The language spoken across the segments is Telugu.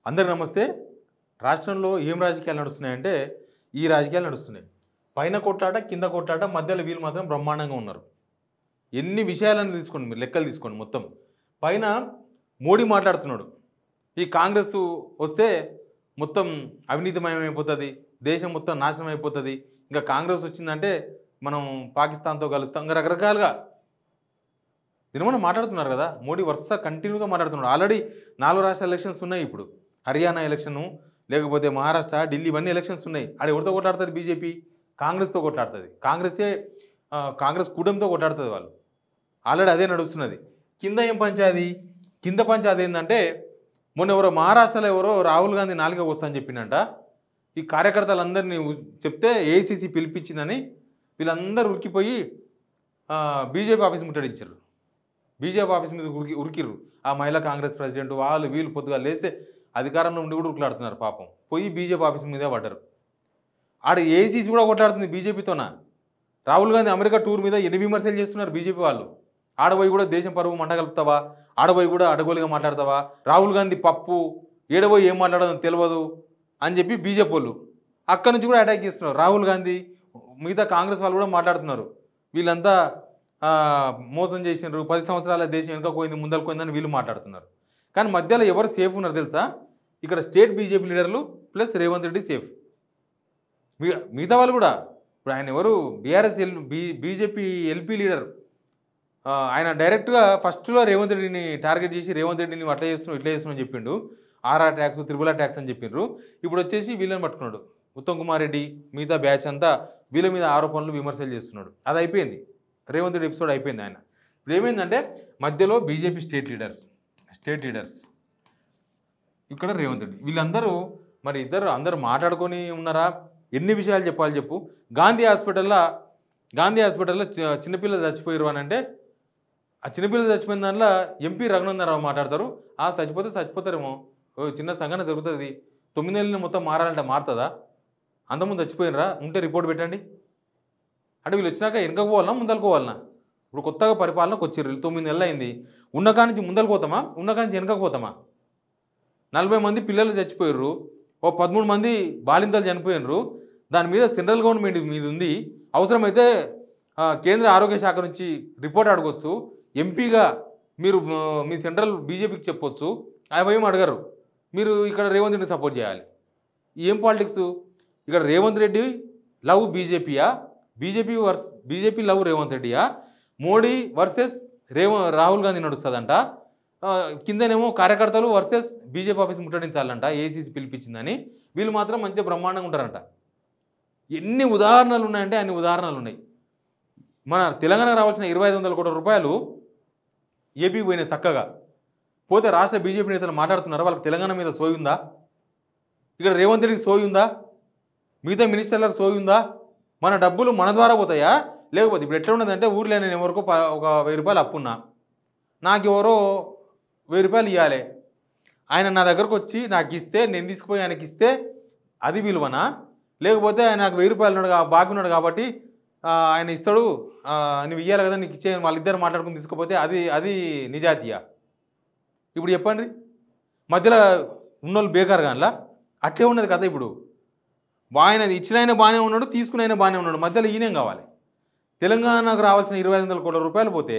అందరికీ నమస్తే. రాష్ట్రంలో ఏం రాజకీయాలు నడుస్తున్నాయంటే, ఈ రాజకీయాలు నడుస్తున్నాయి. పైన కొట్లాట, కింద కొట్లాట, మధ్యలో వీళ్ళు మాత్రం బ్రహ్మాండంగా ఉన్నారు. ఎన్ని విషయాలను తీసుకోండి, మీరు లెక్కలు తీసుకోండి మొత్తం. పైన మోడీ మాట్లాడుతున్నాడు. ఈ కాంగ్రెస్ వస్తే మొత్తం అవినీతిమయమైపోతుంది, దేశం మొత్తం నాశనం అయిపోతుంది, ఇంకా కాంగ్రెస్ వచ్చిందంటే మనం పాకిస్తాన్తో కలుస్తాం, ఇంకా రకరకాలుగా దినమన మాట్లాడుతున్నారు కదా. మోడీ వరుస కంటిన్యూగా మాట్లాడుతున్నాడు. ఆల్రెడీ 4 రాష్ట్ర ఎలక్షన్స్ ఉన్నాయి. ఇప్పుడు హర్యానా ఎలక్షను, లేకపోతే మహారాష్ట్ర, ఢిల్లీ ఇవన్నీ ఎలక్షన్స్ ఉన్నాయి. ఆడ ఎవరితో కొట్లాడుతుంది? బీజేపీ కాంగ్రెస్తో కొట్లాడుతుంది. కాంగ్రెస్ కూటమితో కొట్లాడుతుంది. వాళ్ళు ఆల్రెడీ అదే నడుస్తున్నది. కింద ఏం పంచాది? కింద పంచాది ఏంటంటే, మొన్న ఎవరో మహారాష్ట్రలో ఎవరో రాహుల్ గాంధీ నాలుగే వస్తా అని చెప్పిందంట. ఈ కార్యకర్తలందరినీ చెప్తే ఏఐసీసీ పిలిపించిందని వీళ్ళందరూ ఉరికిపోయి బీజేపీ ఆఫీస్ ముట్టడించారు. బీజేపీ ఆఫీస్ మీద ఉరికిర్రు. ఆ మహిళా కాంగ్రెస్ ప్రెసిడెంట్ వాళ్ళు వీళ్ళు పొద్దుగా లేస్తే అధికారంలో ఉండి కూడా ఉరుకులాడుతున్నారు పాపం. పోయి బీజేపీ ఆఫీస్ మీదే పడ్డారు. ఆడ ఏఐసీసీ కూడా కొట్లాడుతుంది బీజేపీతోన. రాహుల్ గాంధీ అమెరికా టూర్ మీద ఎన్ని విమర్శలు చేస్తున్నారు బీజేపీ వాళ్ళు. ఆడబోయి కూడా దేశం పరువు మంట కలుపుతావా, ఆడబోయి కూడా అడగోలుగా మాట్లాడతావా, రాహుల్ గాంధీ పప్పు, ఏడబోయి ఏం మాట్లాడదో తెలియదు అని చెప్పి బీజేపీ వాళ్ళు అక్కడి నుంచి కూడా అటాక్ చేస్తున్నారు. రాహుల్ గాంధీ మిగతా కాంగ్రెస్ వాళ్ళు కూడా మాట్లాడుతున్నారు. వీళ్ళంతా మోసం చేసినారు, 10 సంవత్సరాల దేశం వెనుక పోయింది, ముందరకు పోయిందని వీళ్ళు మాట్లాడుతున్నారు. కానీ మధ్యలో ఎవరు సేఫ్ ఉన్నారు తెలుసా? ఇక్కడ స్టేట్ బీజేపీ లీడర్లు ప్లస్ రేవంత్ రెడ్డి సేఫ్. మిగతా వాళ్ళు కూడా ఇప్పుడు ఆయన ఎవరు బీజేపీ ఎల్పీ లీడర్, ఆయన డైరెక్ట్గా ఫస్ట్లో రేవంత్ రెడ్డిని టార్గెట్ చేసి రేవంత్ రెడ్డిని అట్లా చేస్తున్నావు ఇట్లా చేస్తున్నావు అని చెప్పిండు. ఆర్ఆర్ ట్యాక్స్, త్రిబుల్ ట్యాక్స్ అని చెప్పిండ్రు. ఇప్పుడు వచ్చేసి వీళ్ళని పట్టుకున్నాడు. ఉత్తమ్ కుమార్ రెడ్డి మిగతా బ్యాచ్ అంతా వీళ్ళ మీద ఆరోపణలు విమర్శలు చేస్తున్నాడు. అది అయిపోయింది. రేవంత్ రెడ్డి ఎపిసోడ్ అయిపోయింది. ఆయన ఇప్పుడు ఏమైందంటే మధ్యలో బీజేపీ స్టేట్ లీడర్స్ ఇక్కడ రేవంత్ రెడ్డి వీళ్ళందరూ మరి అందరూ మాట్లాడుకొని ఉన్నారా? ఎన్ని విషయాలు చెప్పాలి చెప్పు. గాంధీ హాస్పిటల్లో చిన్నపిల్లలు చచ్చిపోయారు అని అంటే, ఆ చిన్నపిల్లలు చచ్చిపోయిన దాంట్లో ఎంపీ రఘునందన్ రావు మాట్లాడతారు. చచ్చిపోతారేమో, చిన్న సంఘటన జరుగుతుంది, 9 నెలలు మొత్తం మారాలంటే మారుతుందా? అంతకుముందు చచ్చిపోయినరా ఉంటే రిపోర్ట్ పెట్టండి అంటే వీళ్ళు వచ్చినాక వెనకకు పోవాలన్నా ముందరకు పోవాలన్నా? ఇప్పుడు కొత్తగా పరిపాలనకు వచ్చారు, 9 నెలలు అయింది. ఉన్నకాడి నుంచి ముందరకు పోతామా, ఉన్నకాడి నుంచి వెనకకు పోతామా? 40 మంది పిల్లలు చచ్చిపోయారు, 13 మంది బాలింతలు చనిపోయినారు. దాని మీద సెంట్రల్ గవర్నమెంట్ మీద ఉంది. అవసరమైతే కేంద్ర ఆరోగ్య శాఖ నుంచి రిపోర్ట్ అడగవచ్చు. ఎంపీగా మీరు మీ సెంట్రల్ బీజేపీకి చెప్పొచ్చు. అవి ఏం అడగరు. మీరు ఇక్కడ రేవంత్ రెడ్డిని సపోర్ట్ చేయాలి. ఏం పాలిటిక్స్? ఇక్కడ రేవంత్ రెడ్డి లవ్ బీజేపీయా, బీజేపీ లవ్ రేవంత్ రెడ్డియా? మోడీ వర్సెస్ రాహుల్ గాంధీ నడుస్తుందంట. కిందనేమో కార్యకర్తలు వర్సెస్ బీజేపీ ఆఫీస్ ముట్టడించాలంట, ఏసీసీ పిలిపించిందని. వీళ్ళు మాత్రం మంచిగా బ్రహ్మాండంగా ఉంటారంట. ఎన్ని ఉదాహరణలు ఉన్నాయంటే అన్ని ఉదాహరణలు ఉన్నాయి. మన తెలంగాణకు రావాల్సిన 2500 కోట్ల రూపాయలు ఏపీకి పోయినాయి చక్కగా. పోతే రాష్ట్ర బీజేపీ నేతలు మాట్లాడుతున్నారు, వాళ్ళకి తెలంగాణ మీద సోయి ఉందా? ఇక్కడ రేవంత్ రెడ్డికి సోయి ఉందా? మిగతా మినిస్టర్లకు సోయి ఉందా? మన డబ్బులు మన ద్వారా పోతాయా? లేకపోతే ఇప్పుడు ఎట్లా ఉన్నదంటే, ఊర్లో నేను ఎవరికో ఒక 1000 రూపాయలు అప్పున్నా, నాకు ఎవరో 1000 రూపాయలు ఇవ్వాలి. ఆయన నా దగ్గరకు వచ్చి నాకు ఇస్తే, నేను తీసుకుపోయి ఆయనకి ఇస్తే అది విలువనా? లేకపోతే ఆయన నాకు 1000 రూపాయలు బాకీ ఉన్నాడు కాబట్టి ఆయన ఇస్తాడు, నువ్వు ఇవ్వాలి కదా, నీకు ఇచ్చే, వాళ్ళిద్దరు మాట్లాడుకుని తీసుకుపోతే అది నిజాతీయా? ఇప్పుడు చెప్పండి. మధ్యలో ఉన్నోళ్ళు బేకారు కానిలా అట్లే ఉన్నది కదా. ఇప్పుడు ఆయన ఇచ్చిన ఆయన బాగానే ఉన్నాడు, తీసుకున్న ఆయన బాగానే ఉన్నాడు, మధ్యలో ఈయనేం కావాలి? తెలంగాణకు రావాల్సిన 2500 కోట్ల రూపాయలు పోతే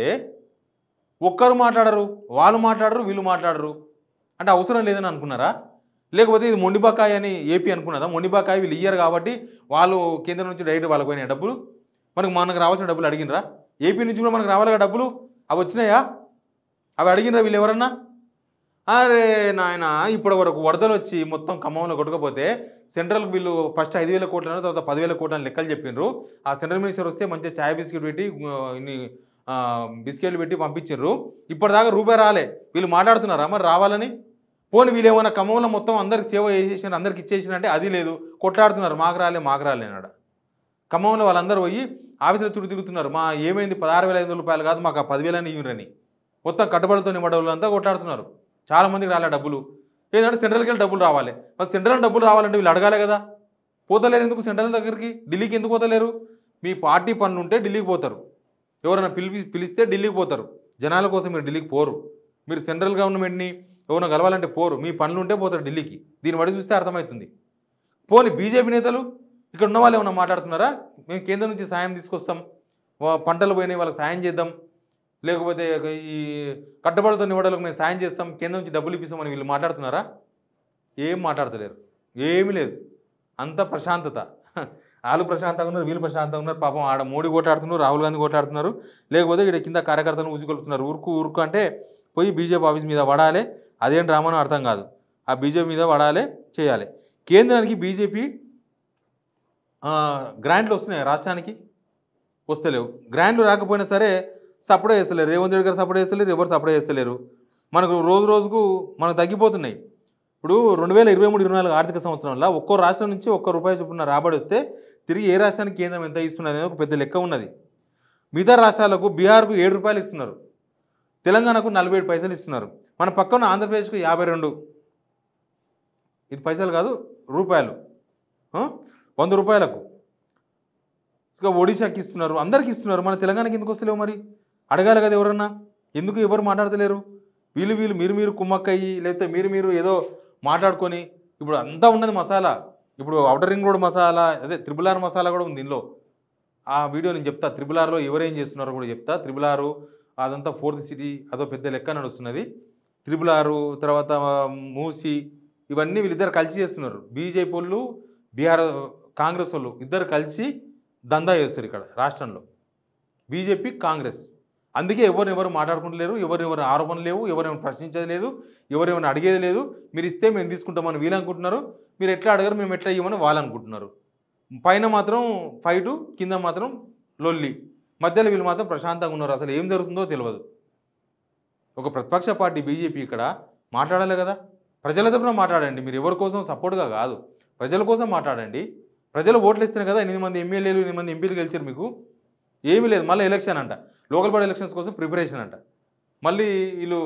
ఒక్కరు మాట్లాడరు, వాళ్ళు మాట్లాడరు, వీళ్ళు మాట్లాడరు. అంటే అవసరం లేదని అనుకున్నారా? లేకపోతే ఇది మొండిబాకాయ అని ఏపీ అనుకున్నదా? మొండిబాకాయ వీళ్ళు ఇయ్యరు కాబట్టి వాళ్ళు కేంద్రం నుంచి డైరెక్ట్ వాళ్ళకి పోయినాయి డబ్బులు. మనకు రావాల్సిన డబ్బులు అడిగినరా? ఏపీ నుంచి కూడా మనకు రావాలి డబ్బులు, అవి వచ్చినాయా? అవి అడిగినరా వీళ్ళు ఎవరన్నా? అరే నాయన, ఇప్పటి వరకు వరదలు వచ్చి మొత్తం ఖమ్మంలో కొట్టుకపోతే సెంట్రల్ బిల్లు ఫస్ట్ 5000 కోట్లను, తర్వాత 10,000 కోట్లని లెక్కలు చెప్పిండ్రు. ఆ సెంట్రల్ మినిస్టర్ వస్తే మంచిగా ఛాయ్ బిస్కెట్ పెట్టి ఇన్ని బిస్కెట్లు పెట్టి పంపించారు. ఇప్పటిదాకా రూపాయి రాలే. వీళ్ళు మాట్లాడుతున్నారా మరి రావాలని? పోనీ వీళ్ళు ఏమైనా ఖమ్మంలో మొత్తం అందరికి సేవ చేసేసిన, అందరికి ఇచ్చేసిన అంటే అది లేదు, కొట్లాడుతున్నారు, మాకు రాలే అన్నాడు. ఖమ్మంలో వాళ్ళందరూ పోయి ఆఫీసులో చుట్టూ తిరుగుతున్నారు. ఏమైంది, 16,500 రూపాయలు కాదు, మాకు 10,000 ఇవ్వరని మొత్తం కట్టుబడితో నిమ్మడవులు అంతా కొట్లాడుతున్నారు. చాలామందికి రాలే డబ్బులు. ఏంటంటే సెంట్రల్కి వెళ్ళి డబ్బులు రావాలి. మరి సెంట్రల్ డబ్బులు రావాలంటే వీళ్ళు అడగాలి కదా. పోతలేరు ఎందుకు సెంట్రల్ దగ్గరికి? ఢిల్లీకి ఎందుకు పోతలేరు? మీ పార్టీ పనులు ఉంటే ఢిల్లీకి పోతారు, ఎవరైనా పిలిస్తే ఢిల్లీకి పోతారు. జనాల కోసం మీరు ఢిల్లీకి పోరు. మీరు సెంట్రల్ గవర్నమెంట్ని ఎవరినో కలవాలంటే పోరు, మీ పనులు ఉంటే పోతారు ఢిల్లీకి. దీన్ని బట్టి చూస్తే అర్థమవుతుంది. పోనీ బీజేపీ నేతలు ఇక్కడ ఉన్న వాళ్ళు ఏమన్నా మాట్లాడుతున్నారా? మేము కేంద్రం నుంచి సాయం తీసుకొస్తాం, పంటలు పోయినాయి వాళ్ళకి సాయం చేద్దాం, లేకపోతే ఈ కట్టుబడుతున్న నివాడలకు మేము సాయం చేస్తాం, కేంద్రం నుంచి డబ్బులు ఇప్పిస్తామని వీళ్ళు మాట్లాడుతున్నారా? ఏం మాట్లాడతలేరు, ఏమీ లేదు. అంత ప్రశాంతత. వాళ్ళు ప్రశాంతంగా ఉన్నారు, వీళ్ళు ప్రశాంతంగా ఉన్నారు. పాపం ఆడ మోడీ కొట్లాడుతున్నారు, రాహుల్ గాంధీ కొట్లాడుతున్నారు, లేకపోతే ఇక్కడ కింద కార్యకర్తలను ఊసిగొలుపుతున్నారు. ఊరుకు అంటే పోయి బీజేపీ ఆఫీస్ మీద పడాలి. అదేం డ్రామానో అర్థం కాదు. ఆ బీజేపీ మీద పడాలి, చేయాలి. కేంద్రానికి బీజేపీ గ్రాంట్లు వస్తున్నాయి, రాష్ట్రానికి వస్తలేవు. గ్రాంట్లు రాకపోయినా సరే సపోర్ట్ చేస్తలేరు. రేవంత్ రెడ్డి గారు సపోర్ట్ చేస్తలేరు, ఎవరు సపోర్ట్ చేస్తలేరు. మనకు రోజు రోజుకు మనకు తగ్గిపోతున్నాయి. ఇప్పుడు 2023-24 ఆర్థిక సంవత్సరంలో ఒక్కో రాష్ట్రం నుంచి ₹1 చొప్పున రాబడి వస్తే తిరిగి ఏ రాష్ట్రానికి కేంద్రం ఎంత ఇస్తున్నది అనేది ఒక పెద్ద లెక్క ఉన్నది. మిగతా రాష్ట్రాలకు బీహార్కు ₹7 ఇస్తున్నారు, తెలంగాణకు 47 పైసలు ఇస్తున్నారు. మన పక్కన ఆంధ్రప్రదేశ్కు 52, ఇది పైసలు కాదు రూపాయలు, ₹100. ఇక ఒడిశాకి ఇస్తున్నారు, అందరికి ఇస్తున్నారు. మన తెలంగాణకి ఎందుకు వస్తలేవు మరి? అడగాలి కదా ఎవరన్నా. ఎందుకు ఎవరు మాట్లాడతలేరు? వీళ్ళు మీరు కుమ్మక్కయ్యి, లేకపోతే మీరు ఏదో మాట్లాడుకొని ఇప్పుడు అంతా ఉన్నది మసాలా. ఇప్పుడు ఔటర్ రింగ్ రోడ్ మసాలా, అదే త్రిబుల్ ఆర్ మసాలా కూడా ఉంది దీనిలో. ఆ వీడియో నేను చెప్తా, త్రిబుల్ ఆర్లో ఎవరేం చేస్తున్నారో కూడా చెప్తా. త్రిబుల్ ఆర్ అదంతా 4th సిటీ, అదో పెద్ద లెక్క నడుస్తున్నది. త్రిబుల్ ఆర్ తర్వాత మూసి, ఇవన్నీ వీళ్ళిద్దరు కలిసి చేస్తున్నారు. బీజేపీ వాళ్ళు, బీహార్ కాంగ్రెస్ వాళ్ళు ఇద్దరు కలిసి దందా చేస్తారు ఇక్కడ రాష్ట్రంలో, బీజేపీ కాంగ్రెస్. అందుకే ఎవరు మాట్లాడుకుంటలేరు, ఎవరు ఆరోపణలు లేవు, ఎవరేమైనా ప్రశ్నించేది లేదు, ఎవరేమైనా అడిగేది లేదు. మీరు ఇస్తే మేము తీసుకుంటామని వీళ్ళు అనుకుంటున్నారు, మీరు ఎట్లా అడగరు మేము ఎట్లా ఇవ్వమని వాళ్ళు అనుకుంటున్నారు. పైన మాత్రం ఫైటు, కింద మాత్రం లొల్లి, మధ్యలో వీళ్ళు మాత్రం ప్రశాంతంగా ఉన్నారు. అసలు ఏం జరుగుతుందో తెలియదు. ఒక ప్రతిపక్ష పార్టీ బీజేపీ ఇక్కడ మాట్లాడాలి కదా, ప్రజల తరపున మాట్లాడండి. మీరు ఎవరి కోసం సపోర్ట్గా కాదు, ప్రజల కోసం మాట్లాడండి. ప్రజలు ఓట్లు ఇస్తేనే కదా 8 మంది ఎమ్మెల్యేలు 8 మంది ఎంపీలు గెలిచారు. మీకు ఏమీ లేదు. మళ్ళీ ఎలక్షన్ అంట, లోకల్ బాడీ ఎలక్షన్స్ కోసం ప్రిపరేషన్ అంట. మళ్ళీ వీళ్ళు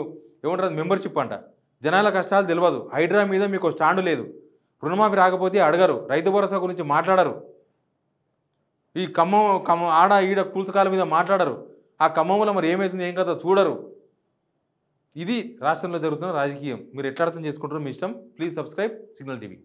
ఏమంటారు, మెంబర్షిప్ అంట. జనాల కష్టాలు తెలియదు. హైడ్రా మీద మీకు స్టాండ్ లేదు. రుణమాఫీ రాకపోతే అడగరు, రైతు భరోసా గురించి మాట్లాడరు, ఈ ఖమ్మం ఆడ ఈడ కూల్చకాల మీద మాట్లాడరు. ఆ ఖమ్మంలో మరి ఏమవుతుంది ఏం కదా చూడరు. ఇది రాష్ట్రంలో జరుగుతున్న రాజకీయం. మీరు ఎట్లా అర్థం చేసుకుంటారో మీ ఇష్టం. Please subscribe signal TV.